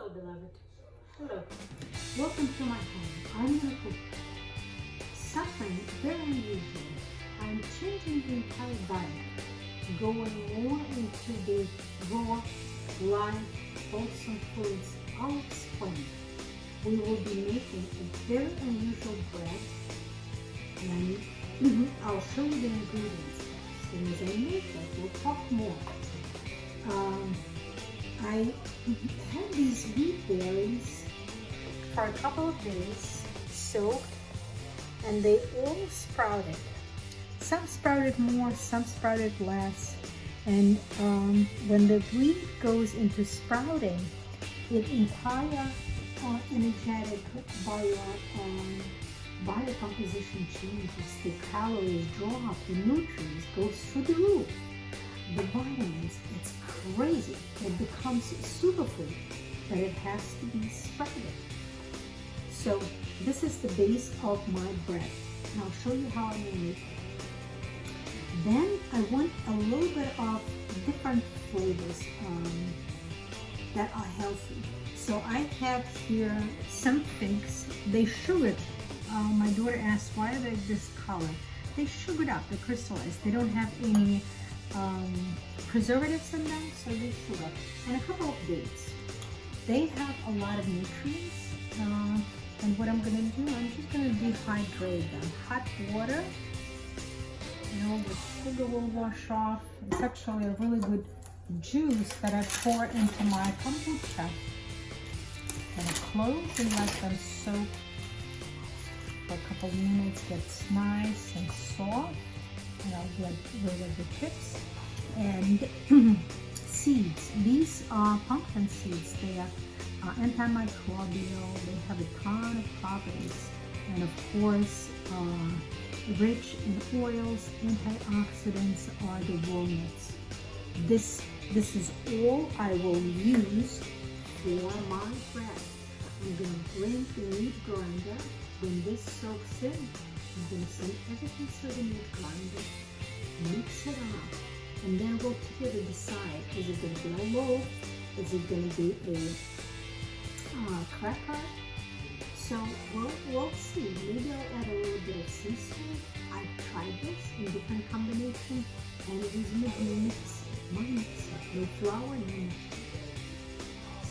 Hello, beloved. Hello. Welcome to my home. I'm going to cook something very unusual. I'm changing the entire diet, going more into the raw, live, wholesome foods. I'll explain. We will be making a very unusual bread, and I'll show you the ingredients. As soon as I make it, we'll talk more. I had these wheat berries for a couple of days soaked, and they all sprouted. Some sprouted more, some sprouted less. And when the wheat goes into sprouting, it entire energetic biocomposition changes. The calories drop, the nutrients go through the roof. The vitamins, it's crazy. It becomes superfood, but it has to be sprouted. So this is the base of my bread, and I'll show you how I make it. Then I want a little bit of different flavors that are healthy. So I have here some figs. They sugared. My daughter asked, why are they this color? They sugared up, they crystallized. They don't have any preservatives in them, so they sugar. And a couple of dates. They have a lot of nutrients. And what I'm going to do, I'm just going to dehydrate them. Hot water, the sugar will wash off. It's actually a really good juice that I pour into my kombucha. And close and let them soak for a couple of minutes, gets nice and soft. And I'll get rid of the tips. And seeds. These are pumpkin seeds. They are antimicrobial. They have a ton of properties. And of course, rich in oils, antioxidants are the walnuts. This is all I will use for my bread. I'm going to bring the meat grinder. When this soaks in, I'm going to send everything through the meat grinder, mix it up, and then we'll together decide, is it going to be a loaf? Is it going to be a cracker? So we'll see. Maybe I'll add a little bit of sea salt. I've tried this in different combinations, and it is my mixer. No flour, no nothing.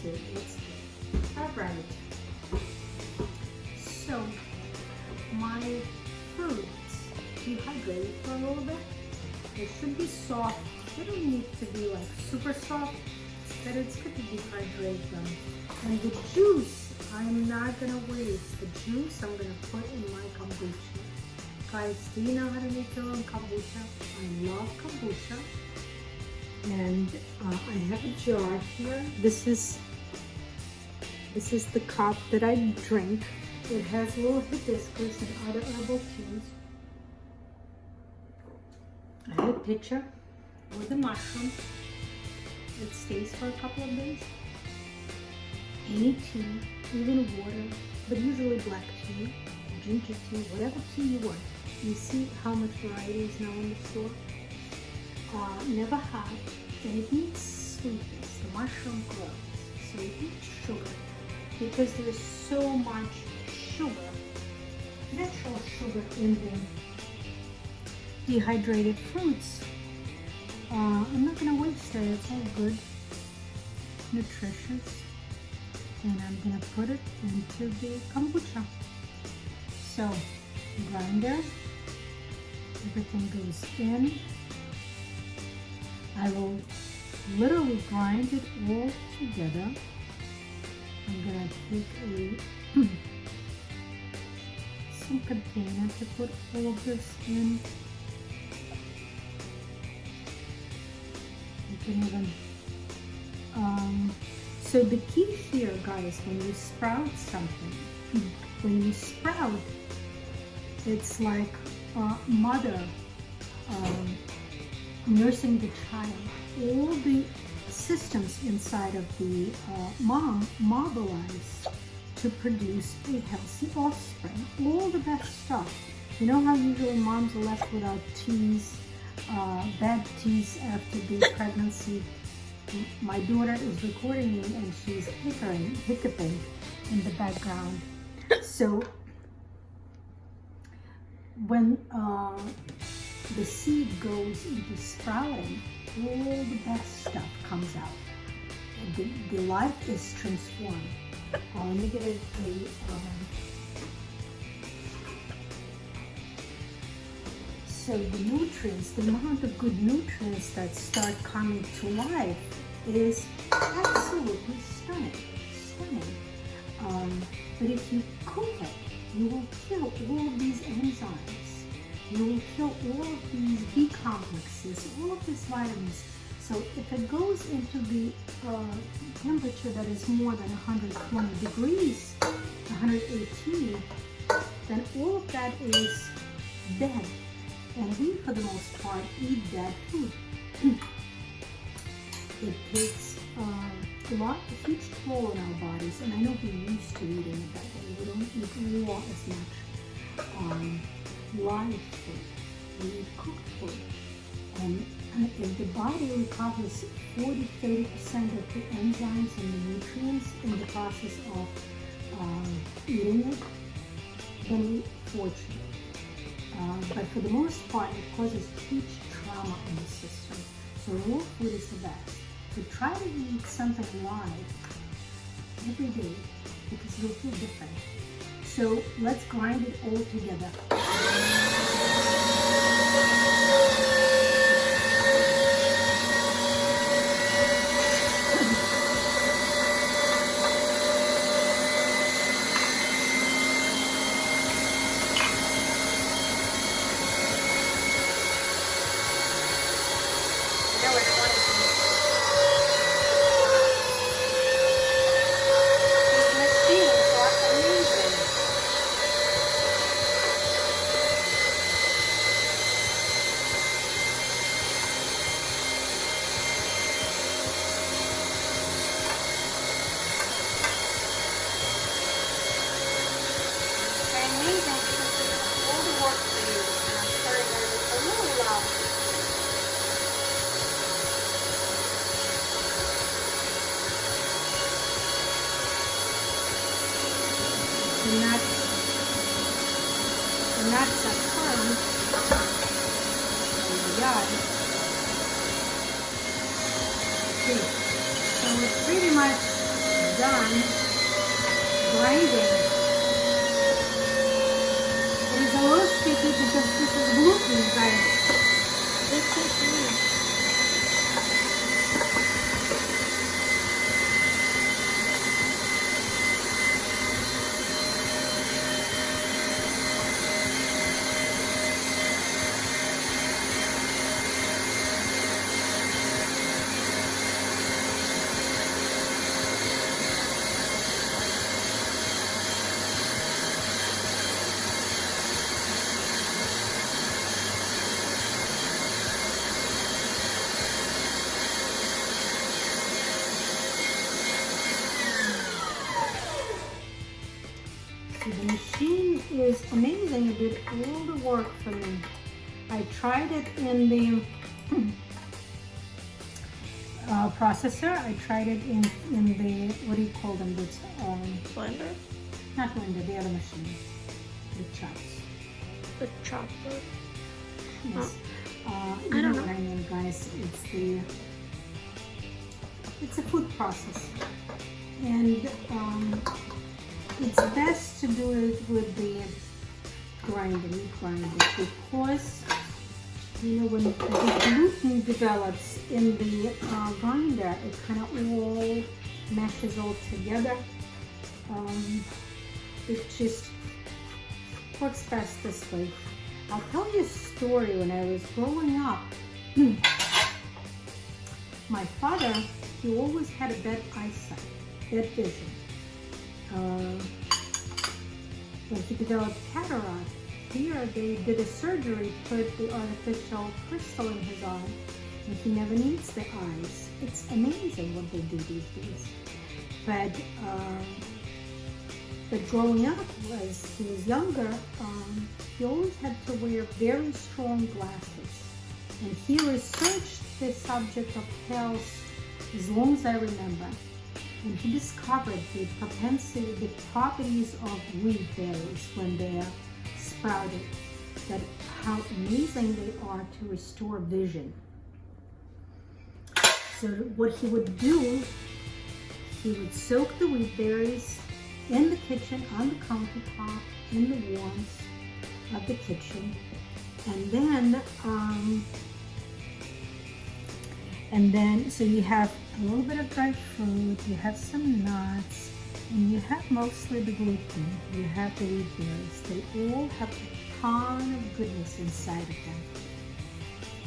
So let's do it. All right. So my fruits dehydrated for a little bit. They should be soft. They don't need to be like super soft, but it's good to dehydrate them. And the juice, I'm not gonna waste. The juice I'm gonna put in my kombucha. Guys, do you know how to make your own kombucha? I love kombucha. And I have a jar here. This is the cup that I drink. It has little hibiscus and other herbal teas. I have a pitcher with a mushroom. It stays for a couple of days. Any tea, even water, but usually black tea, ginger tea, whatever tea you want. You see how much variety is now in the store? Never hot, and it needs sweetness. The mushroom grows, so it needs sugar, because there's so much sugar, natural sugar in the dehydrated fruits. I'm not going to waste it. It's all good, nutritious, and I'm going to put it into the kombucha. So, grinder, everything goes in. I will literally grind it all together. I'm going to take some container to put all of this in. You can even, so the key here, guys, when you sprout something, when you sprout, it's like a mother nursing the child. All the systems inside of the mom mobilize to produce a healthy offspring. All the best stuff. You know how usually moms are left without teeth, bad teeth after the pregnancy? My daughter is recording me and she's hiccuping in the background. So when the seed goes into sprouting, all the best stuff comes out. The life is transformed. Let me get a so the nutrients, the amount of good nutrients that start coming to life is absolutely stunning. But if you cook it, you will kill all of these enzymes. You will kill all of these B complexes, all of these vitamins. So if it goes into the temperature that is more than 120 degrees, 118, then all of that is dead. And we, for the most part, eat dead food. It takes a huge toll on our bodies, and I know we're used to eating it that way. We don't eat raw as much live food. We eat cooked food. And if the body recovers 40-30% of the enzymes and the nutrients in the process of eating it, then we're fortunate. But for the most part, it causes huge trauma in the system. So raw food is the best. So try to eat something live every day because you'll feel different. So let's grind it all together. The nuts are firm. Oh my God. Okay, so it's pretty much done grinding. It is a little sticky because this is gluten, guys. This is gluten. The machine is amazing. It did all the work for me. I tried it in the processor. I tried it in the, what do you call them? This, blender? Not blender, the other machine. The chops. The chopper? Yes. I You don't know know. what I mean, guys. It's a food processor. And it's best to do it with the meat grinder, because you know when the gluten develops in the grinder, it kind of all meshes all together. It just works best this way. I'll tell you a story. When I was growing up, my father, he always had a bad eyesight, bad vision. When he developed cataract, here they did a surgery, put the artificial crystal in his eye, and he never needs the eyes. It's amazing what they do these days. But growing up, as he was younger, he always had to wear very strong glasses. And he researched the subject of health as long as I remember. And he discovered the propensity, the properties of wheat berries when they are sprouted, that how amazing they are to restore vision. So what he would do, he would soak the wheat berries in the kitchen, on the countertop, in the warmth of the kitchen, and then so you have a little bit of dried fruit, you have some nuts, and you have mostly the gluten. You have the wheat berries. They all have a ton of goodness inside of them.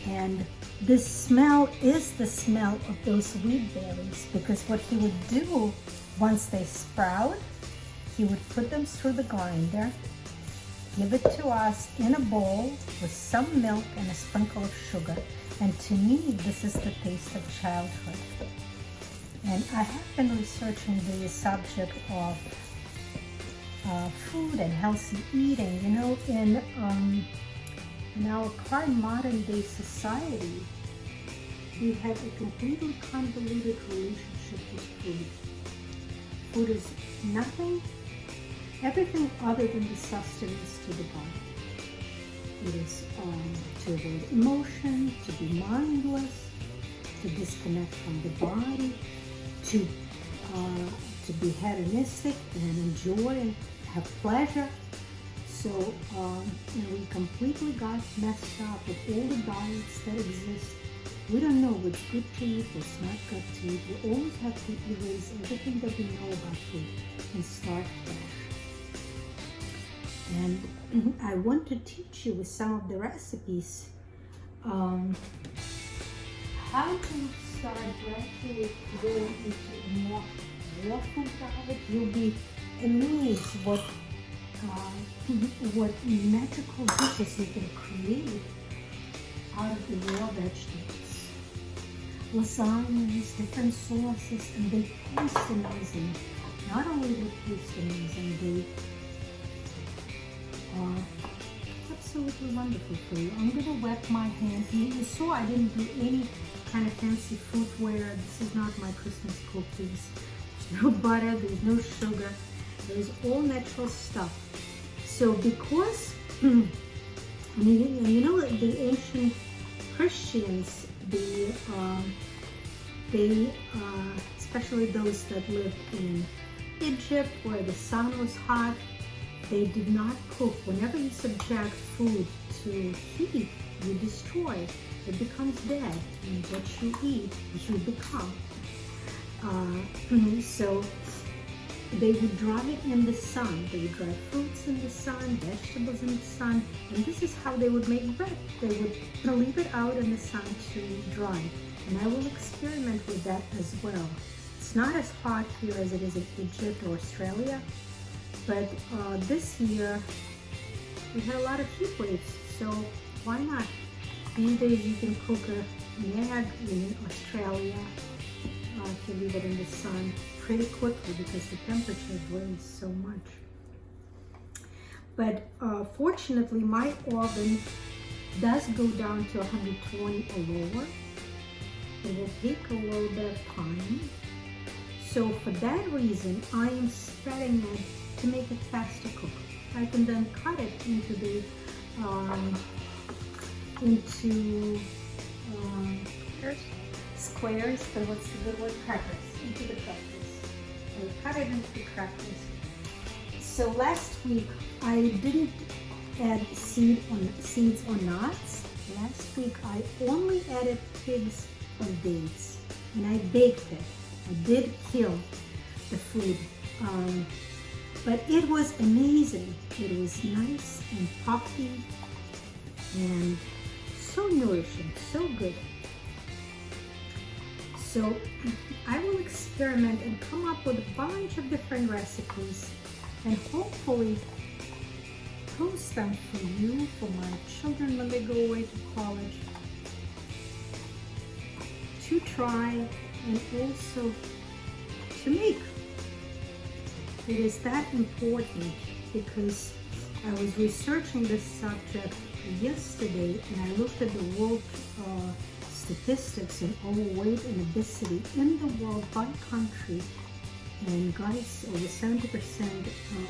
And this smell is the smell of those wheat berries, because what he would do once they sprout, he would put them through the grinder, give it to us in a bowl with some milk and a sprinkle of sugar. And to me, this is the taste of childhood. And I have been researching the subject of food and healthy eating. You know, in our current modern day society, we have a completely convoluted relationship with food. Food is nothing, everything other than the sustenance to the body. It is to avoid emotion, to be mindless, to disconnect from the body, to be hedonistic and enjoy and have pleasure. So we completely got messed up with all the diets that exist. We don't know what's good to eat, what's not good to eat. We always have to erase everything that we know about food and start fresh. And I want to teach you with some of the recipes how to start gradually going into a more raw food diet. You'll be amazed what magical dishes you can create out of the raw vegetables. Lasagnas, different sauces, and they taste amazing. Not only do they taste amazing, they absolutely wonderful for you. I'm going to wet my hands. You saw I didn't do any kind of fancy footwear. This is not my Christmas cookies. There's no butter, there's no sugar. There's all natural stuff. So because, you know, the ancient Christians, they especially those that lived in Egypt where the sun was hot, they did not cook. Whenever you subject food to heat, you destroy it. It becomes dead. And what you eat, you become. So they would dry it in the sun. They would dry fruits in the sun, vegetables in the sun, and this is how they would make bread. They would leave it out in the sun to dry. And I will experiment with that as well. It's not as hot here as it is in Egypt or Australia, but this year we had a lot of heat waves, so why not? These days you can cook an egg in Australia if you leave it in the sun pretty quickly because the temperature raised so much. But fortunately my oven does go down to 120 or lower. It will take a little bit of time. So for that reason, I am spreading it to make it faster cook. I can then cut it into the squares, but what's the good word? Crackers. Into the crackers. I'll cut it into the crackers. So last week I didn't add seeds or nuts. Last week I only added figs or dates, and I baked it. I did kill the food, but it was amazing. It was nice and puffy and so nourishing, so good. So I will experiment and come up with a bunch of different recipes and hopefully post them for you, for my children when they go away to college, to try and also to make. It is that important because I was researching this subject yesterday and I looked at the world statistics on overweight and obesity in the world by country. And guys, over 70%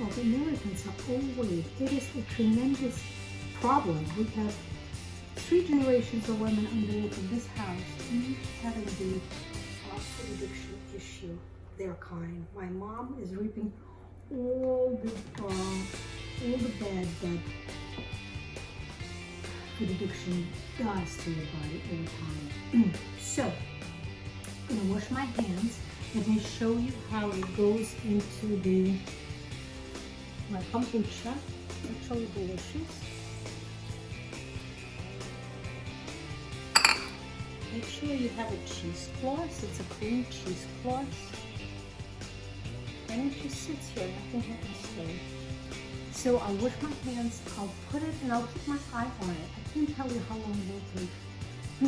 of Americans are overweight. It is a tremendous problem. We have 3 generations of women underweight in this house, each having the food addiction issue, their kind. My mom is reaping all the bad that food addiction does to your body over time. So, I'm gonna wash my hands. Let me show you how it goes into my kombucha. Actually delicious. Make sure you have a cheesecloth. It's a clean cheesecloth. And it just sits here, nothing happens to it. So I'll wash my hands, I'll put it, and I'll keep my eye on it. I can't tell you how long it will take.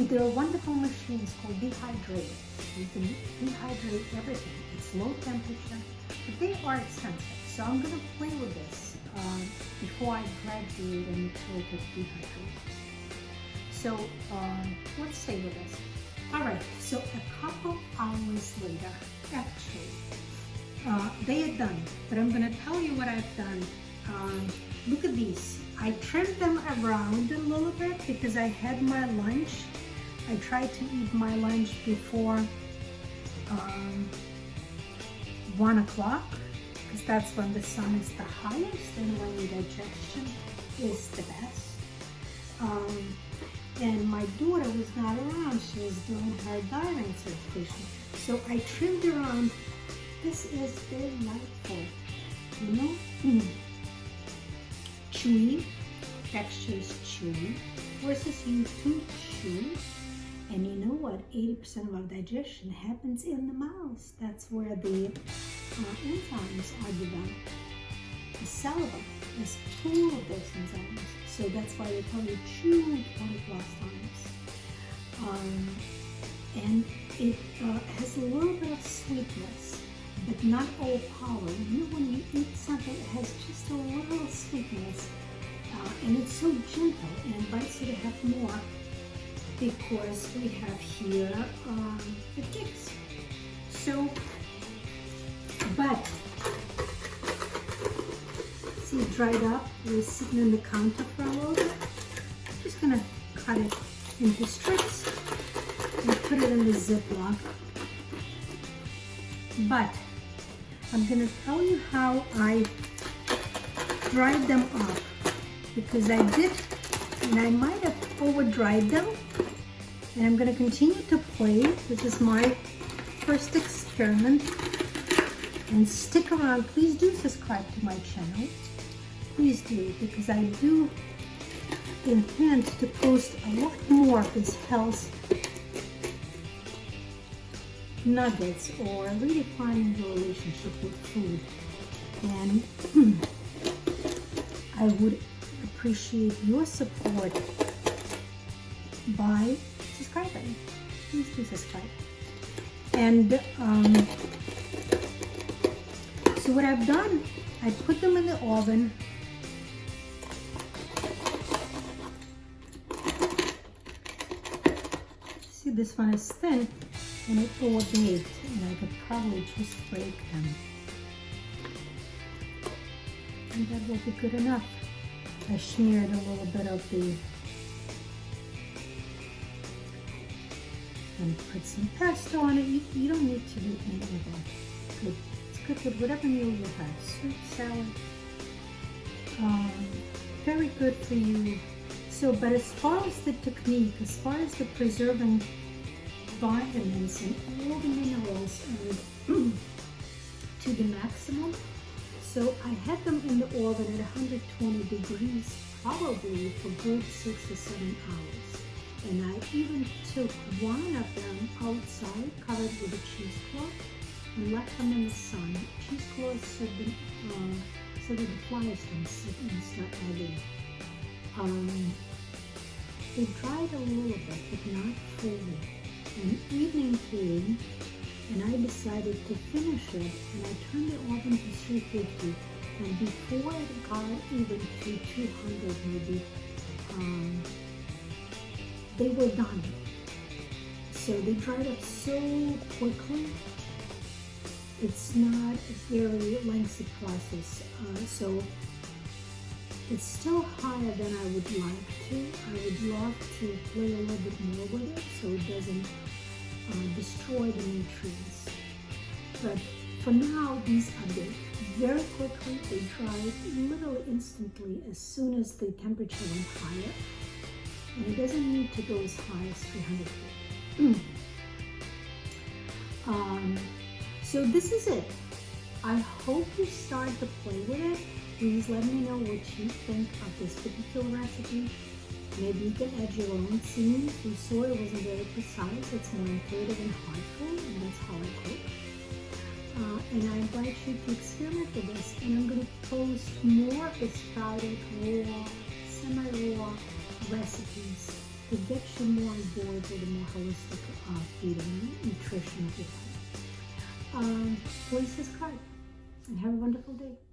There are wonderful machines called dehydrators. You can dehydrate everything. It's low temperature, but they are expensive. So I'm gonna play with this before I graduate and make it dehydrated. So let's stay with this. All right, so a couple hours later, actually, they are done, but I'm gonna tell you what I've done. Look at these. I trimmed them around a little bit because I had my lunch. I tried to eat my lunch before 1 o'clock because that's when the sun is the highest and when your digestion is the best. And my daughter was not around. She was doing her diving certification. So I trimmed around. This is delightful, you know? Chewy, texture is chewy, versus you too chewy. And you know what? 80% of our digestion happens in the mouth. That's where the enzymes are developed. The saliva is full of those enzymes. So that's why they tell you chew 20 plus times. And it has a little bit of sweetness, but not overpowering. You know, when you eat something, it has just a little sweetness, and it's so gentle and invites you to have more because we have here the kicks. So, but see, it dried up. It was sitting on the counter for a little bit. I'm just gonna cut it into strips and put it in the Ziploc. But I'm gonna tell you how I dried them up because I did, and I might have over dried them, and I'm gonna continue to play. This is my first experiment, and stick around. Please do subscribe to my channel. Please do, because I do intend to post a lot more of these health nuggets or redefining your relationship with food. And I would appreciate your support by subscribing. Please do subscribe. And so what I've done, I put them in the oven. See, this one is thin and it overbaked, and I could probably just break them. And that will be good enough. I smeared a little bit of the, and put some pesto on it. You don't need to do any of that. Good. It's good with whatever meal you have. Soup, salad. Very good for you. So, but as far as the technique, as far as the preserving vitamins and all the minerals to the maximum. So I had them in the oven at 120 degrees, probably for good 6 or 7 hours. And I even took one of them outside, covered with a cheesecloth, and left them in the sun. Cheesecloth so that the flies don't sit and start ugly. They dried a little bit, but not fully. And evening came, and I decided to finish it, and I turned the oven to 350, and before it got even to 200 maybe, they were done. So they dried up so quickly. It's not a very lengthy process. So it's still higher than I would like to. I would love to play a little bit more with it so it doesn't destroy the nutrients. But for now, these are baked very quickly. They dried literally instantly as soon as the temperature went higher. And it doesn't need to go as high as 300 degrees. So this is it. I hope you start to play with it. Please let me know what you think of this particular recipe. Maybe you can add your own seasonings. You saw it wasn't very precise. It's more intuitive and heartful, and that's how I cook. And I invite you to experiment with this. And I'm going to post more of the sprouted, raw, semi-raw recipes to get you more on board with a more holistic eating, nutrition of your life. Please subscribe and have a wonderful day.